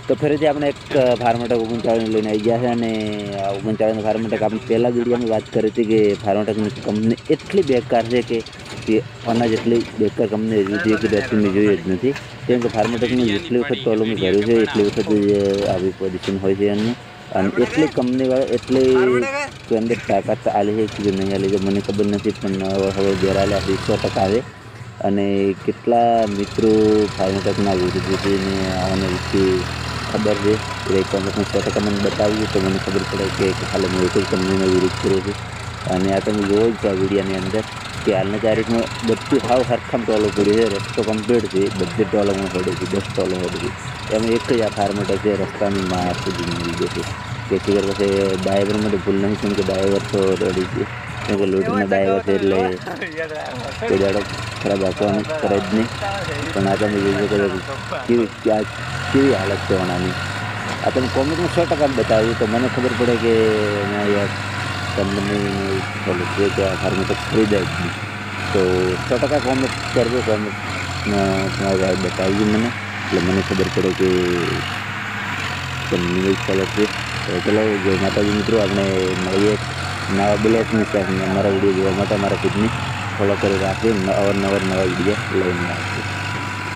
તો ફરીથી આપણે એક ફાર્મેટક 39 લઈને આવી ગયા છે અને 39 ફાર્મેટક આપણે પહેલાં વિડીયોમાં વાત કરી હતી કે ફાર્મેટકની કંપની એટલી બેકાર છે કે અનાજ એટલી બેકાર કંપની એવી કે વ્યક્તિ મેં જોઈ જ નથી. કેમ કે ફાર્મેટકનું જેટલી વખત ટોલો મેં ભર્યું છે એટલી વખત આવી પોઝિશન હોય છે એમની. અને એટલી કંપનીવાળા એટલી અંદર તાકાત આલી છે કે નહીં આલી છે મને ખબર નથી, પણ હવે ઘેરાલે 100% આવે. અને કેટલા મિત્રો ફાર્મેટકના વિરુદ્ધને આવવાને વિશે ખબર છે એ કોમેન્ટમાં 100% મને બતાવ્યું તો મને ખબર પડે કે ખાલી હું એક જ કંપનીનો વિરોધ કર્યો છે. અને આ તમે જોવો જ છો આ વિડીયોની અંદર કે હાલની તારીખમાં બધું હાવ હરખામ ટોલો પડ્યું છે. રસ્તો કમ્પ્લીટ છે, બધી ટોલોમાં પડે છે, 10 ટોલો પડે છે. એમાં એક જ આ ફાર્મેટક છે રસ્તાની માં સુધી મળી જશે. તેથી કરી પછી ડ્રાઈવર માટે ભૂલ નહીં, કેમ કે ડ્રાઈવર તો રેડી છે, કેમ કે લોટરીના ડ્રાઈવર છે એટલે કોઈ દાડો ખરાબ આપવાનું કરે જ નહીં. પણ આ તમે જોઈ શકો કેવી હાલત છે વણાની. આ તમે કોમેન્ટમાં 100% બતાવ્યું તો મને ખબર પડે કે ના યાર કંપની ચાલુ છે કે આ ફાર્મેટક ખરીદાય જ નહીં. તો 100% કોમેન્ટ કરજો, કોમેન્ટમાં તમારી રાય બતાવજો મને, એટલે મને ખબર પડે કે કંપની ચાલે છે. તો ચલો જય માતાજી મિત્રો, આપણે મળીએ નવા બ્લોગની સાથે. અમારા વિડીયો જોવા માટે અમારા ખુદની ફોલો કરી રાખજો, અવારનવાર નવા વિડીયો લઈને આવશે.